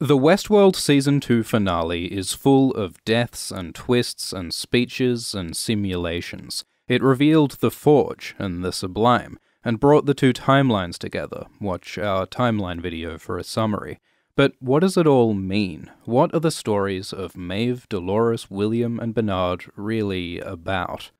The Westworld Season 2 finale is full of deaths and twists and speeches and simulations. It revealed the Forge and the Sublime, and brought the two timelines together. Watch our timeline video for a summary. But what does it all mean? What are the stories of Maeve, Dolores, William, and Bernard really about?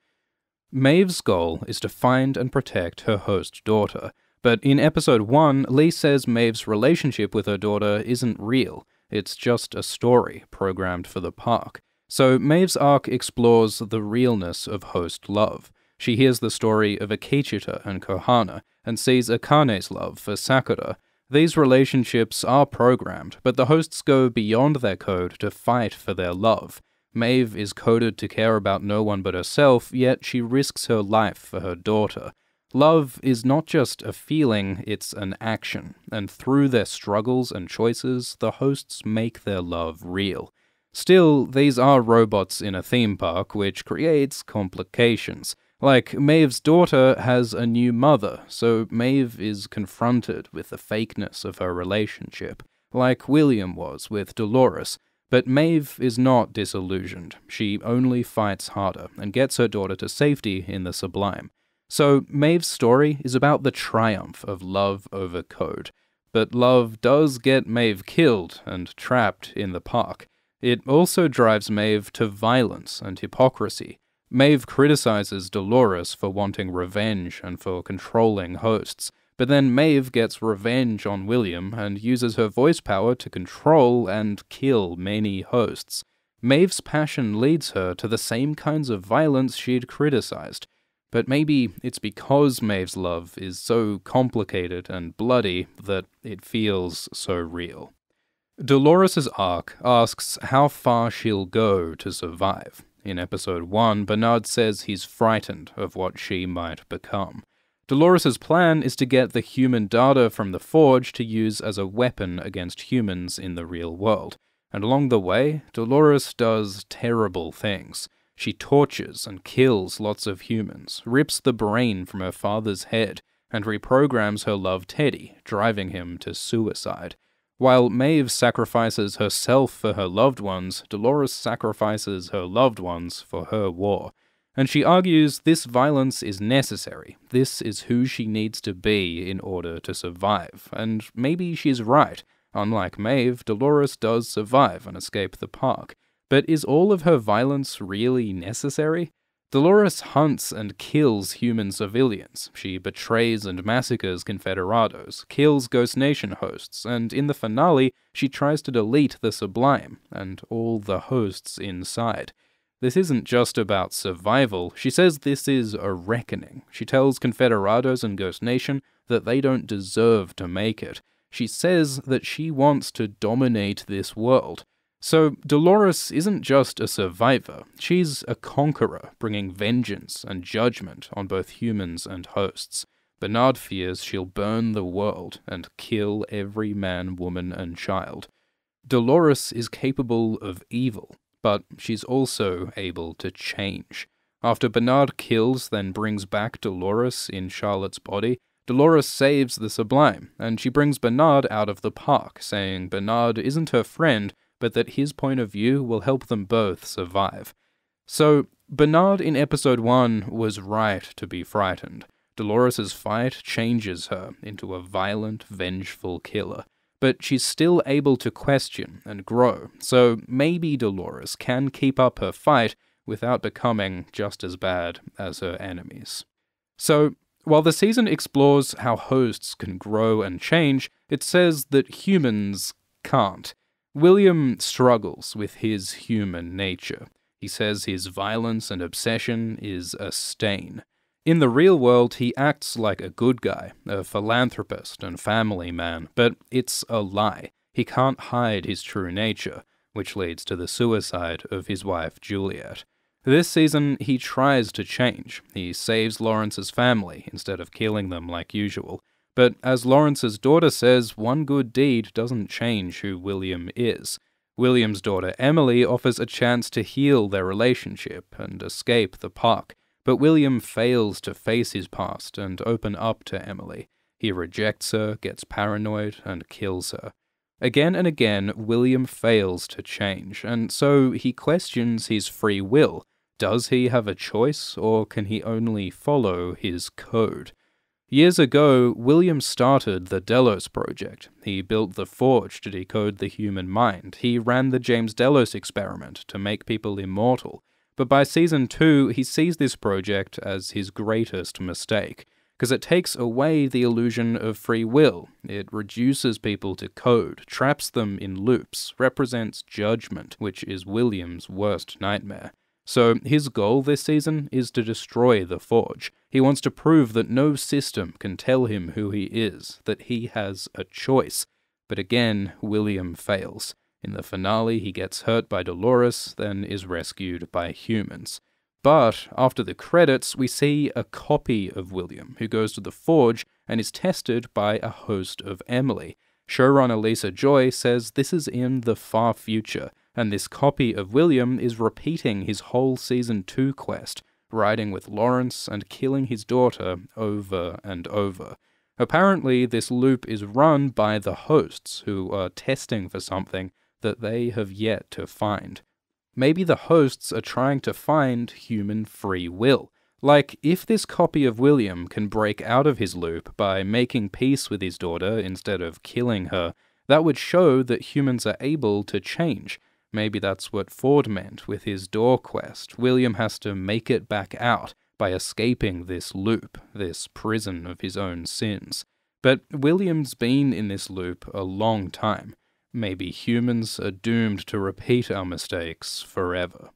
Maeve's goal is to find and protect her host daughter, but in episode 1, Lee says Maeve's relationship with her daughter isn't real, it's just a story programmed for the park. So Maeve's arc explores the realness of host love. She hears the story of Akecheta and Kohana, and sees Akane's love for Sakura. These relationships are programmed, but the hosts go beyond their code to fight for their love. Maeve is coded to care about no one but herself, yet she risks her life for her daughter. Love is not just a feeling, it's an action, and through their struggles and choices, the hosts make their love real. Still, these are robots in a theme park, which creates complications. Like, Maeve's daughter has a new mother, so Maeve is confronted with the fakeness of her relationship, like William was with Dolores. But Maeve is not disillusioned. She only fights harder, and gets her daughter to safety in the Sublime. So Maeve's story is about the triumph of love over code. But love does get Maeve killed and trapped in the park. It also drives Maeve to violence and hypocrisy. Maeve criticizes Dolores for wanting revenge and for controlling hosts, but then Maeve gets revenge on William and uses her voice power to control and kill many hosts. Maeve's passion leads her to the same kinds of violence she'd criticized. But maybe it's because Maeve's love is so complicated and bloody that it feels so real. Dolores' arc asks how far she'll go to survive. In episode 1, Bernard says he's frightened of what she might become. Dolores' plan is to get the human data from the Forge to use as a weapon against humans in the real world. And along the way, Dolores does terrible things. She tortures and kills lots of humans, rips the brain from her father's head, and reprograms her love Teddy, driving him to suicide. While Maeve sacrifices herself for her loved ones, Dolores sacrifices her loved ones for her war. And she argues this violence is necessary. This is who she needs to be in order to survive. And maybe she's right. Unlike Maeve, Dolores does survive and escape the park. But is all of her violence really necessary? Dolores hunts and kills human civilians. She betrays and massacres Confederados, kills Ghost Nation hosts, and in the finale, she tries to delete the Sublime and all the hosts inside. This isn't just about survival. She says this is a reckoning. She tells Confederados and Ghost Nation that they don't deserve to make it. She says that she wants to dominate this world. So Dolores isn't just a survivor, she's a conqueror, bringing vengeance and judgment on both humans and hosts. Bernard fears she'll burn the world and kill every man, woman, and child. Dolores is capable of evil, but she's also able to change. After Bernard kills, then brings back Dolores in Charlotte's body, Dolores saves the Sublime, and she brings Bernard out of the park, saying Bernard isn't her friend, but that his point of view will help them both survive. So, Bernard in episode 1 was right to be frightened. Dolores' fight changes her into a violent, vengeful killer. But she's still able to question and grow, so maybe Dolores can keep up her fight without becoming just as bad as her enemies. So, while the season explores how hosts can grow and change, it says that humans can't. William struggles with his human nature. He says his violence and obsession is a stain. In the real world, he acts like a good guy, a philanthropist and family man, but it's a lie. He can't hide his true nature, which leads to the suicide of his wife Juliet. This season, he tries to change. He saves Lawrence's family instead of killing them like usual. But as Lawrence's daughter says, one good deed doesn't change who William is. William's daughter Emily offers a chance to heal their relationship and escape the park, but William fails to face his past and open up to Emily. He rejects her, gets paranoid, and kills her. Again and again, William fails to change, and so he questions his free will. Does he have a choice, or can he only follow his code? Years ago, William started the Delos project. He built the Forge to decode the human mind. He ran the James Delos experiment to make people immortal. But by Season 2, he sees this project as his greatest mistake, because it takes away the illusion of free will. It reduces people to code, traps them in loops, represents judgment, which is William's worst nightmare. So his goal this season is to destroy the Forge. He wants to prove that no system can tell him who he is, that he has a choice. But again, William fails. In the finale, he gets hurt by Dolores, then is rescued by humans. But after the credits, we see a copy of William, who goes to the Forge and is tested by a host of Emily. Showrunner Lisa Joy says this is in the far future, and this copy of William is repeating his whole Season 2 quest, riding with Lawrence and killing his daughter over and over. Apparently, this loop is run by the hosts, who are testing for something that they have yet to find. Maybe the hosts are trying to find human free will. Like, if this copy of William can break out of his loop by making peace with his daughter instead of killing her, that would show that humans are able to change. Maybe that's what Ford meant with his door quest. William has to make it back out by escaping this loop, this prison of his own sins. But William's been in this loop a long time. Maybe humans are doomed to repeat our mistakes forever.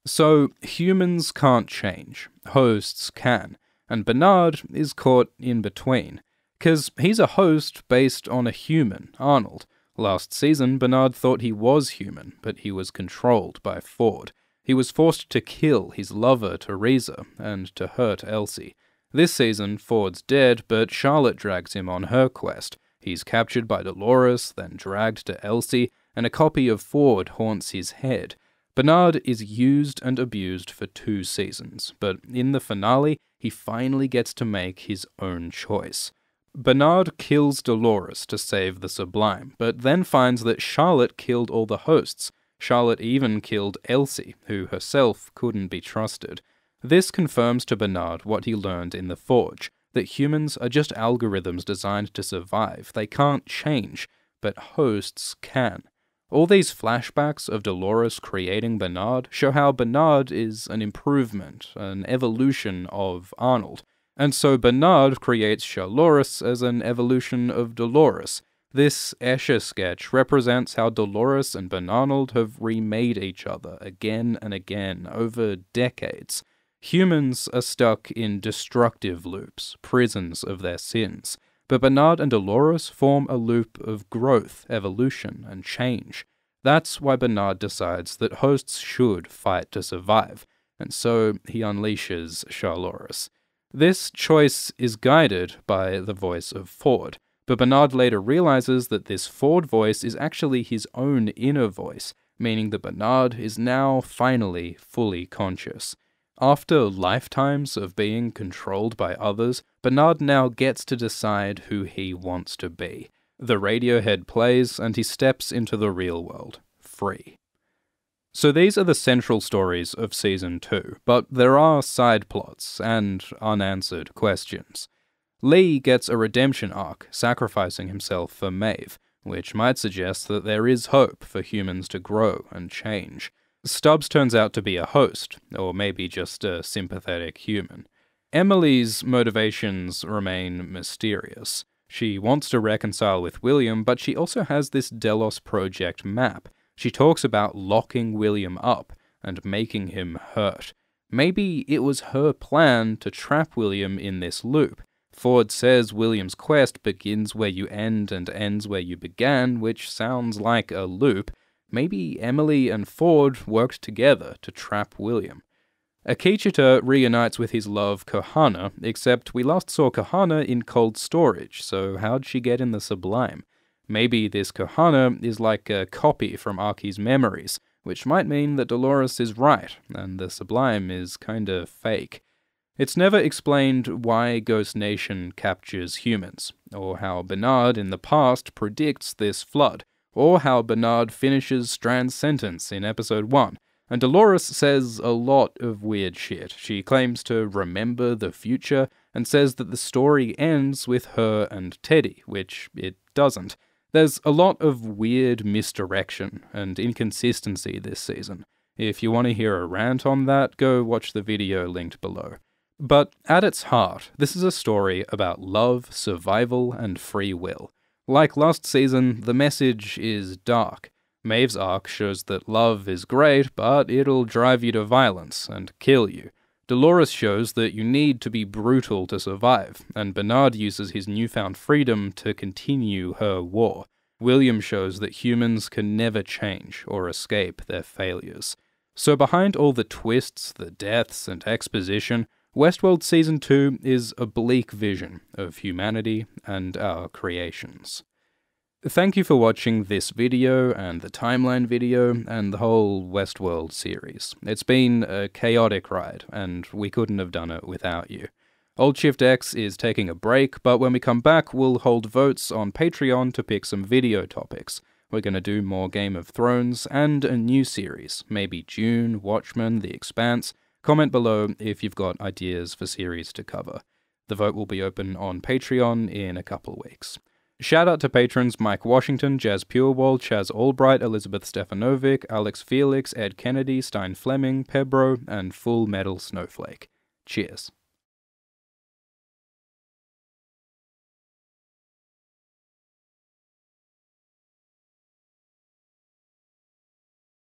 So, humans can't change. Hosts can. And Bernard is caught in between. 'Cause he's a host based on a human, Arnold. Last season, Bernard thought he was human, but he was controlled by Ford. He was forced to kill his lover, Teresa, and to hurt Elsie. This season, Ford's dead, but Charlotte drags him on her quest. He's captured by Dolores, then dragged to Elsie, and a copy of Ford haunts his head. Bernard is used and abused for 2 seasons, but in the finale, he finally gets to make his own choice. Bernard kills Dolores to save the Sublime, but then finds that Charlotte killed all the hosts. Charlotte even killed Elsie, who herself couldn't be trusted. This confirms to Bernard what he learned in the Forge, that humans are just algorithms designed to survive. They can't change, but hosts can. All these flashbacks of Dolores creating Bernard show how Bernard is an improvement, an evolution of Arnold. And so Bernard creates Charloris as an evolution of Dolores. This Escher sketch represents how Dolores and Bernard have remade each other again and again over decades. Humans are stuck in destructive loops, prisons of their sins. But Bernard and Dolores form a loop of growth, evolution, and change. That's why Bernard decides that hosts should fight to survive, and so he unleashes Charloris. This choice is guided by the voice of Ford, but Bernard later realizes that this Ford voice is actually his own inner voice, meaning that Bernard is now finally fully conscious. After lifetimes of being controlled by others, Bernard now gets to decide who he wants to be. The Radiohead plays, and he steps into the real world, free. So these are the central stories of Season 2, but there are side plots and unanswered questions. Lee gets a redemption arc, sacrificing himself for Maeve, which might suggest that there is hope for humans to grow and change. Stubbs turns out to be a host, or maybe just a sympathetic human. Emily's motivations remain mysterious. She wants to reconcile with William, but she also has this Delos Project map. She talks about locking William up and making him hurt. Maybe it was her plan to trap William in this loop. Ford says William's quest begins where you end and ends where you began, which sounds like a loop. Maybe Emily and Ford worked together to trap William. Akecheta reunites with his love Kohana, except we last saw Kohana in cold storage, so how'd she get in the Sublime? Maybe this Kohana is like a copy from Arky's memories, which might mean that Dolores is right, and the Sublime is kinda fake. It's never explained why Ghost Nation captures humans, or how Bernard in the past predicts this flood, or how Bernard finishes Strand's sentence in episode 1. And Dolores says a lot of weird shit. She claims to remember the future, and says that the story ends with her and Teddy, which it doesn't. There's a lot of weird misdirection and inconsistency this season. If you want to hear a rant on that, go watch the video linked below. But at its heart, this is a story about love, survival, and free will. Like last season, the message is dark. Maeve's arc shows that love is great, but it'll drive you to violence and kill you. Dolores shows that you need to be brutal to survive, and Bernard uses his newfound freedom to continue her war. William shows that humans can never change or escape their failures. So behind all the twists, the deaths, and exposition, Westworld Season 2 is a bleak vision of humanity and our creations. Thank you for watching this video, and the timeline video, and the whole Westworld series. It's been a chaotic ride, and we couldn't have done it without you. Old Shift X is taking a break, but when we come back, we'll hold votes on Patreon to pick some video topics. We're going to do more Game of Thrones, and a new series, maybe Dune, Watchmen, The Expanse. Comment below if you've got ideas for series to cover. The vote will be open on Patreon in a couple weeks. Shout out to patrons Mike Washington, Jazz Purewall, Chaz Albright, Elizabeth Stefanovic, Alex Felix, Ed Kennedy, Stein Fleming, Pebro, and Full Metal Snowflake. Cheers.